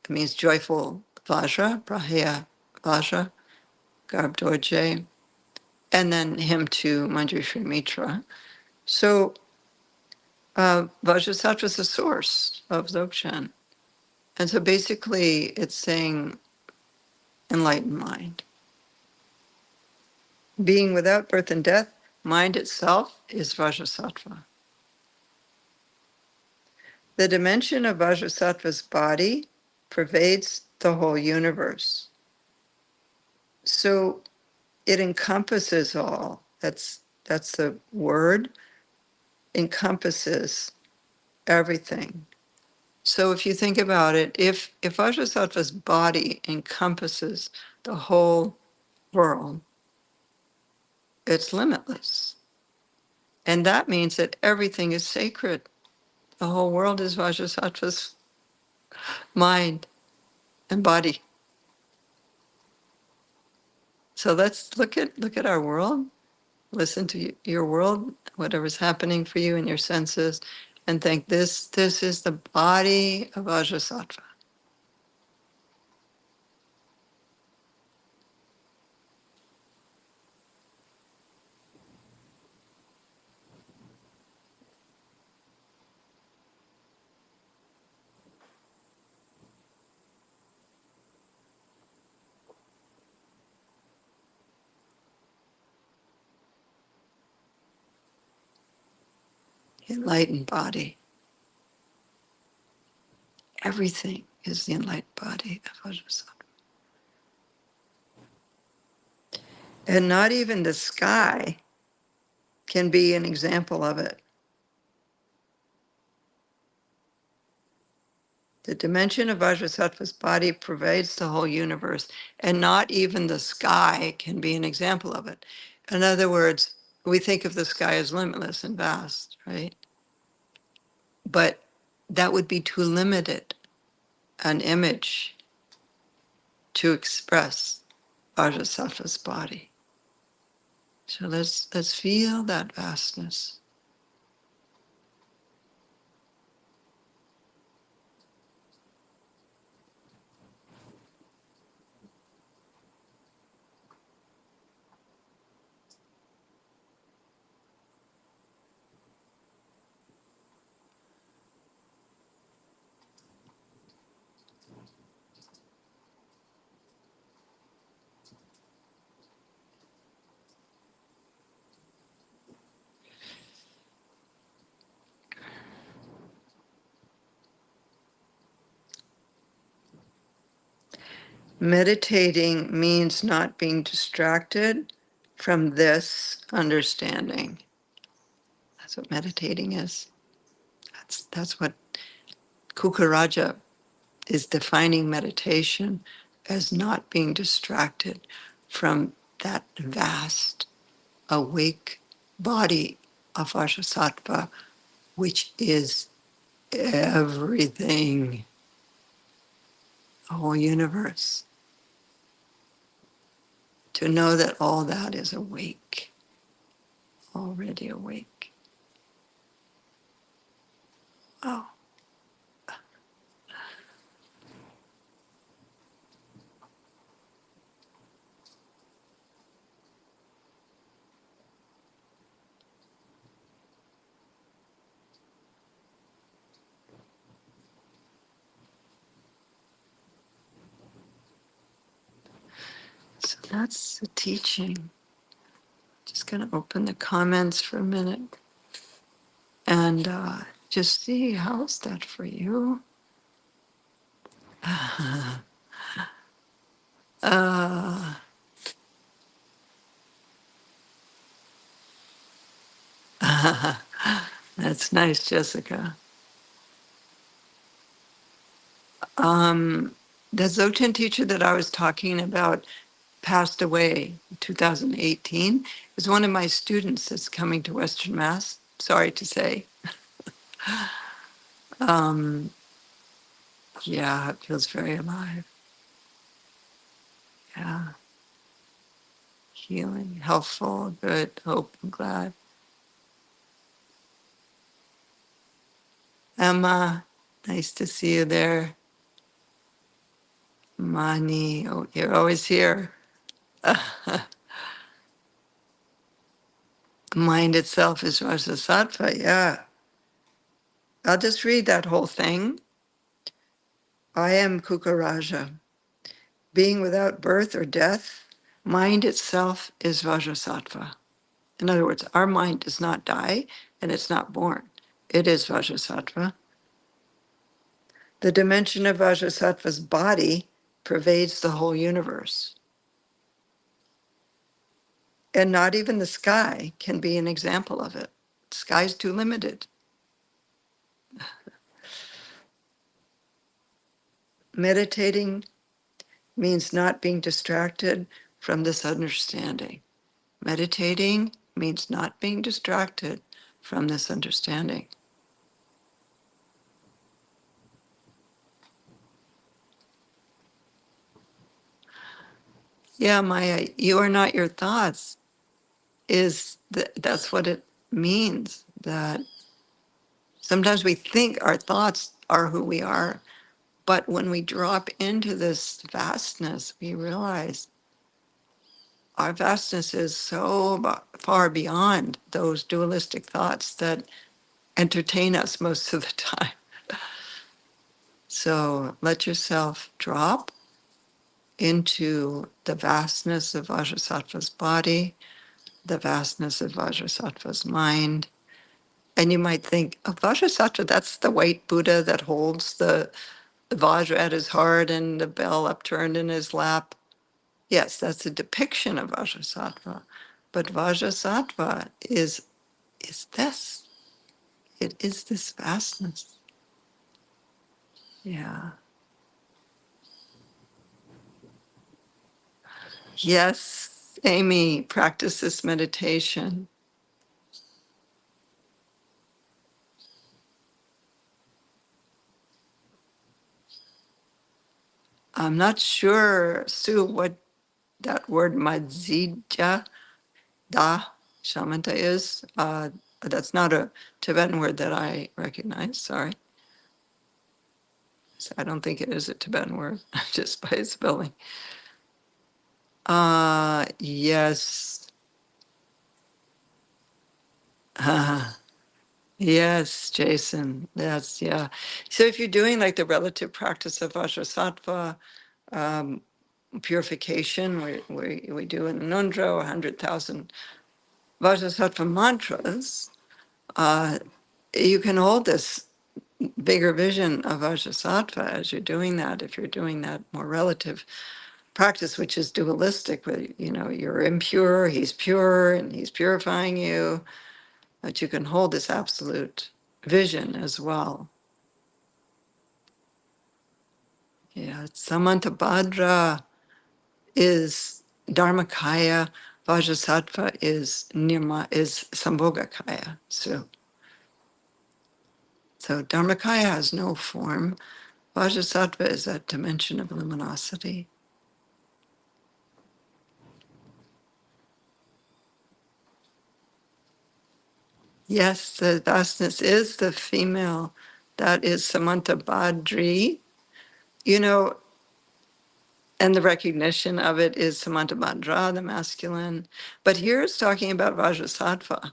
It means joyful Vajra, Brahya Vajra, Garb Dorje, and then him to Manjushri Mitra. So Vajrasattva is the source of Dzogchen. And so basically it's saying enlightened mind. Being without birth and death, mind itself is Vajrasattva. The dimension of Vajrasattva's body pervades the whole universe. So it encompasses all. That's the word, encompasses everything. So if you think about it, if Vajrasattva's body encompasses the whole world, it's limitless. And that means that everything is sacred. The whole world is Vajrasattva's mind. and body. So let's look at our world, listen to your world, whatever's happening for you in your senses, and think this is the body of Vajrasattva. Enlightened body. Everything is the enlightened body of Vajrasattva. And not even the sky can be an example of it. The dimension of Vajrasattva's body pervades the whole universe, and not even the sky can be an example of it. In other words, we think of the sky as limitless and vast, right? But that would be too limited an image to express Vajrasattva's body. So let's feel that vastness. Meditating means not being distracted from this understanding. That's what meditating is. That's what Kukuraja is defining meditation as, not being distracted from that vast, awake body of Vajrasattva, which is everything, the whole universe. To know that all that is awake, already awake. Oh. So that's the teaching. Just going to open the comments for a minute and just see, how's that for you? Uh, that's nice, Jessica. The Dzogchen teacher that I was talking about passed away in 2018. Is one of my students that's coming to Western Mass. Sorry to say. Yeah, it feels very alive. Yeah, healing, helpful, good, hope, and glad. Emma, nice to see you there. Mani, oh, you're always here. Mind itself is Rasa yeah. I'll just read that whole thing. I am Kukuraja. Being without birth or death, mind itself is Vajrasattva. In other words, our mind does not die and it's not born. It is Vajrasattva. The dimension of Vajrasattva's body pervades the whole universe. And not even the sky can be an example of it. The sky is too limited. Meditating means not being distracted from this understanding. Meditating means not being distracted from this understanding. Yeah, Maya, you are not your thoughts. That's what it means. That sometimes we think our thoughts are who we are, but when we drop into this vastness, we realize our vastness is so far beyond those dualistic thoughts that entertain us most of the time. So let yourself drop into the vastness of Vajrasattva's body, the vastness of Vajrasattva's mind. And you might think, oh, Vajrasattva, that's the white Buddha that holds the Vajra at his heart and the bell upturned in his lap. Yes, that's a depiction of Vajrasattva. But Vajrasattva is this. It is this vastness. Yeah. Yes, Amy, practice this meditation. I'm not sure, Sue, what that word madzija da shamanta is. That's not a Tibetan word that I recognize. Sorry. So I don't think it is a Tibetan word, just by its spelling. Yes. Yes, Jason. That's, yeah. So if you're doing like the relative practice of Vajrasattva, um, purification, we do in Nundra 100,000 Vajrasattva mantras, uh, you can hold this bigger vision of Vajrasattva as you're doing that. If you're doing that more relative practice, which is dualistic, where you're impure, he's pure, and he's purifying you, but you can hold this absolute vision as well. Yeah, Samantabhadra is Dharmakaya, Vajrasattva is Sambhogakaya. So Dharmakaya has no form. Vajrasattva is that dimension of luminosity. Yes, the vastness is the female. That is Samantabhadri. And the recognition of it is Samantabhadra, the masculine. But here it's talking about Vajrasattva.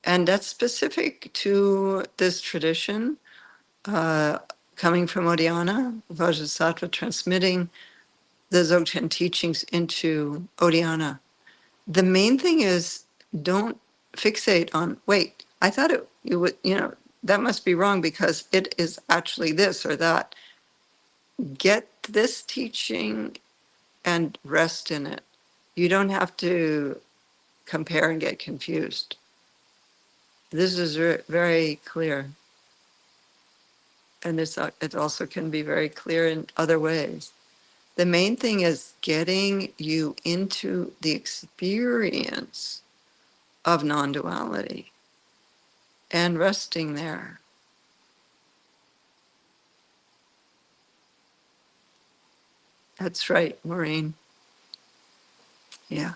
And that's specific to this tradition coming from Odhyana, Vajrasattva transmitting the Dzogchen teachings into Odhyana. The main thing is don't fixate on, wait, I thought you would, that must be wrong because it is actually this or that. Get this teaching and rest in it. You don't have to compare and get confused. This is very clear. And it also can be very clear in other ways. The main thing is getting you into the experience of non-duality and resting there. That's right, Maureen. Yeah,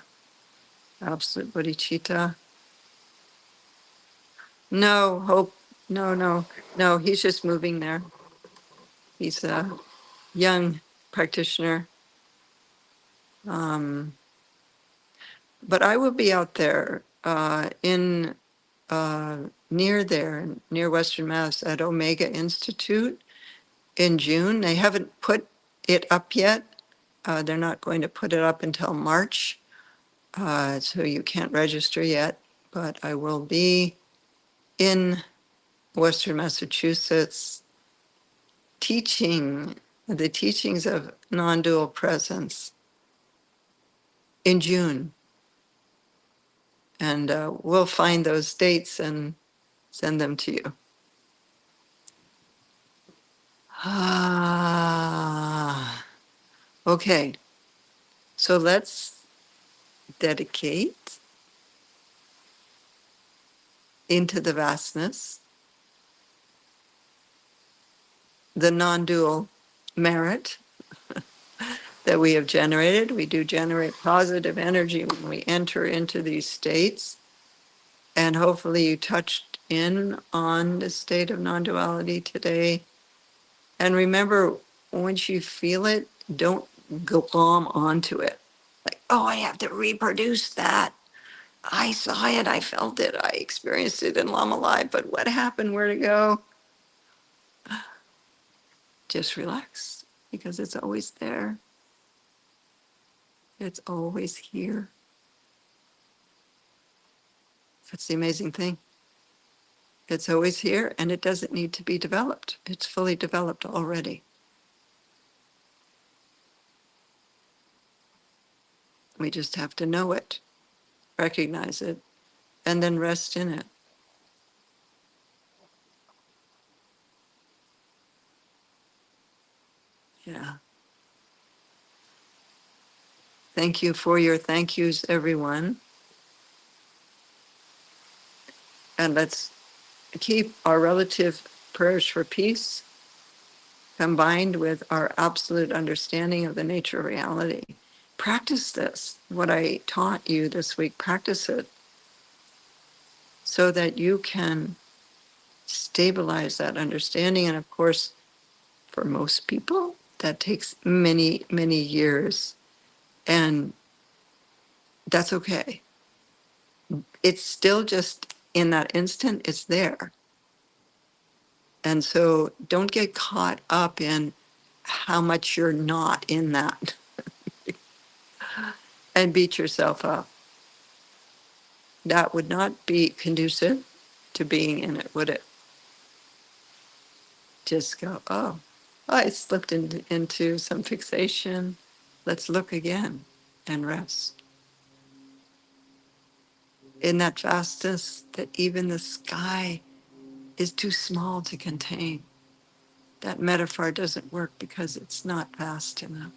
absolute bodhicitta. No, hope. No, he's just moving there. He's a young practitioner. But I will be out there in near Western Mass at Omega Institute in June. They haven't put it up yet. They're not going to put it up until March, so you can't register yet. But I will be in Western Massachusetts teaching the teachings of non-dual presence in June. And we'll find those dates and send them to you. Okay. So let's dedicate into the vastness, the non-dual merit that we have generated. We do generate positive energy when we enter into these states. And hopefully you touched in on the state of non-duality today. And remember, once you feel it, don't glom onto it. Like, oh, I have to reproduce that. I saw it, I felt it, I experienced it in Lama Live, but what happened? Where'd it go? Just relax, because it's always there. It's always here. That's the amazing thing. It's always here, and it doesn't need to be developed. It's fully developed already. We just have to know it, recognize it, and then rest in it. Yeah. Thank you for your thank yous, everyone. And let's keep our relative prayers for peace combined with our absolute understanding of the nature of reality. Practice this, what I taught you this week, practice it so that you can stabilize that understanding. And of course, for most people, that takes many, many years. And that's okay. It's still just in that instant, it's there. And so don't get caught up in how much you're not in that and beat yourself up. That would not be conducive to being in it, would it? Just go, oh, I slipped into some fixation. Let's look again and rest. In that vastness that even the sky is too small to contain. That metaphor doesn't work because it's not vast enough.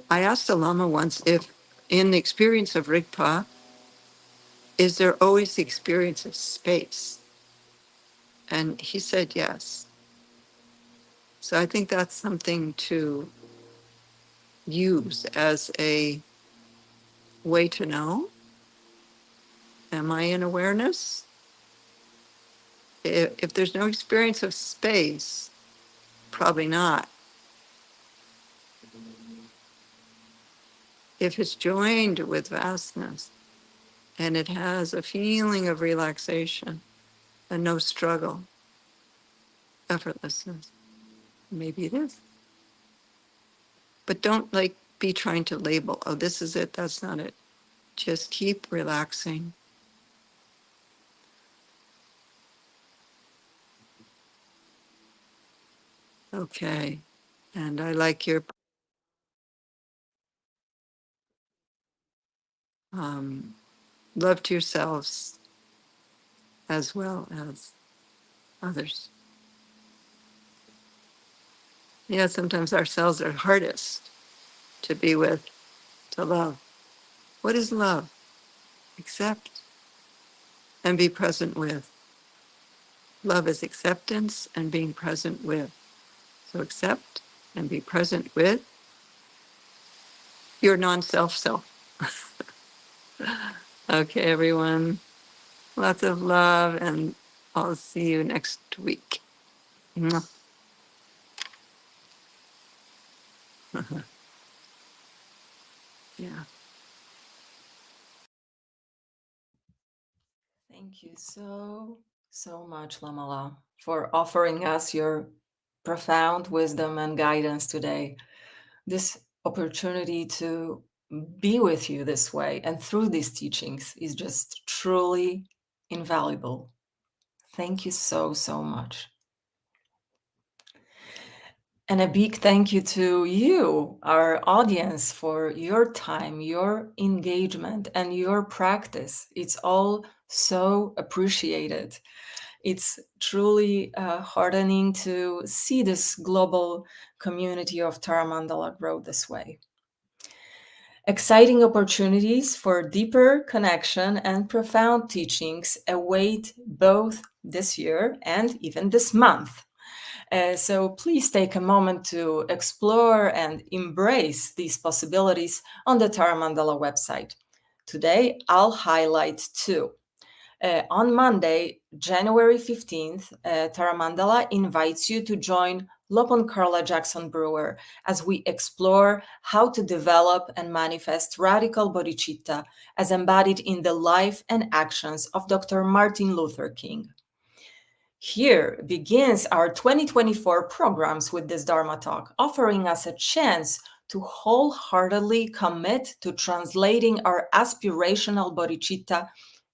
I asked the Lama once if, in the experience of Rigpa, is there always the experience of space? And he said yes. So I think that's something to use as a way to know. Am I in awareness? If there's no experience of space, probably not. If it's joined with vastness and it has a feeling of relaxation and no struggle, effortlessness, maybe it is. But don't be trying to label, oh, this is it, that's not it. Just keep relaxing. Okay. And I like your love to yourselves as well as others. Yeah, sometimes ourselves are hardest to be with, to love. What is love? Accept and be present with. Love is acceptance and being present with. So accept and be present with your non-self self. Okay, everyone. Lots of love, and I'll see you next week. Mwah. Yeah. Thank you so much, Lamala, for offering us your profound wisdom and guidance today. This opportunity to be with you this way and through these teachings is just truly invaluable. Thank you so much. And a big thank you to you, our audience, for your time, your engagement, and your practice. It's all so appreciated. It's truly heartening to see this global community of Tara Mandala grow this way. Exciting opportunities for deeper connection and profound teachings await both this year and even this month. So please take a moment to explore and embrace these possibilities on the Tara Mandala website. Today, I'll highlight two. On Monday, January 15th, Tara Mandala invites you to join Lopon Carla Jackson Brewer as we explore how to develop and manifest radical bodhicitta as embodied in the life and actions of Dr. Martin Luther King. Here begins our 2024 programs with this Dharma talk, offering us a chance to wholeheartedly commit to translating our aspirational bodhicitta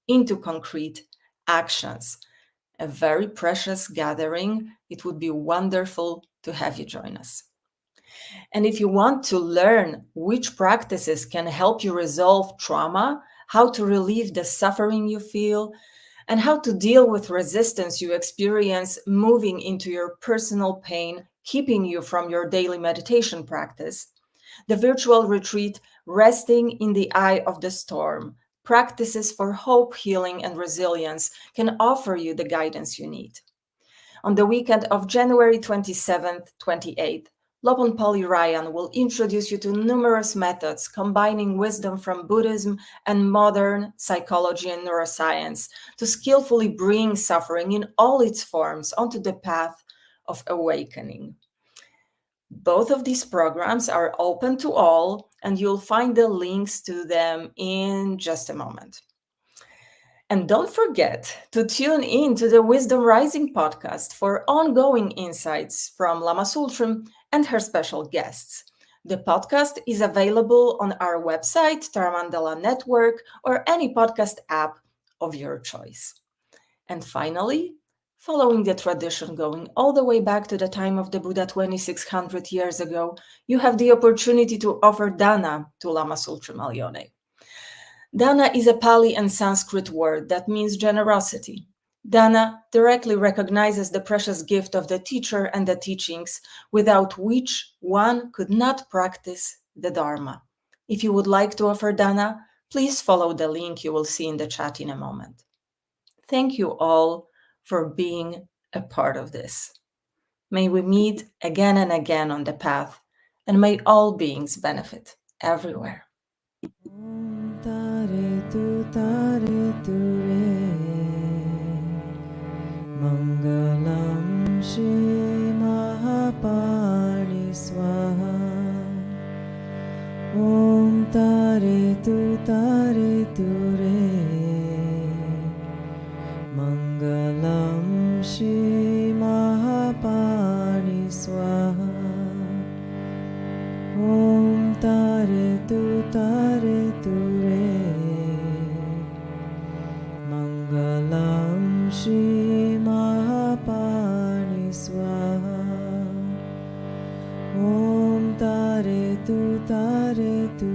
into concrete actions. A very precious gathering. It would be wonderful to have you join us. And if you want to learn which practices can help you resolve trauma, how to relieve the suffering you feel, and how to deal with resistance you experience moving into your personal pain, keeping you from your daily meditation practice, the virtual retreat, Resting in the Eye of the Storm, Practices for Hope, Healing, and Resilience, can offer you the guidance you need. On the weekend of January 27th, 28th, Lopon Pali Ryan will introduce you to numerous methods combining wisdom from Buddhism and modern psychology and neuroscience to skillfully bring suffering in all its forms onto the path of awakening. Both of these programs are open to all, and you'll find the links to them in just a moment. And don't forget to tune in to the Wisdom Rising podcast for ongoing insights from Lama Tsultrim and her special guests. The podcast is available on our website, Tara Mandala Network, or any podcast app of your choice. And finally, following the tradition going all the way back to the time of the Buddha 2600 years ago, you have the opportunity to offer dana to Lama Tsultrim Allione. Dana is a Pali and Sanskrit word that means generosity. Dana directly recognizes the precious gift of the teacher and the teachings, without which one could not practice the Dharma. If you would like to offer dana, please follow the link you will see in the chat in a moment. Thank you all for being a part of this. May we meet again and again on the path, and may all beings benefit everywhere. Tare tu re Mangalam Shri Mahapani Swaha Om Tare tu re Mangalam Shri Mahapani Swaha Om Tare tu re Mangalam Shri Mahapani Swaha Om Tare tu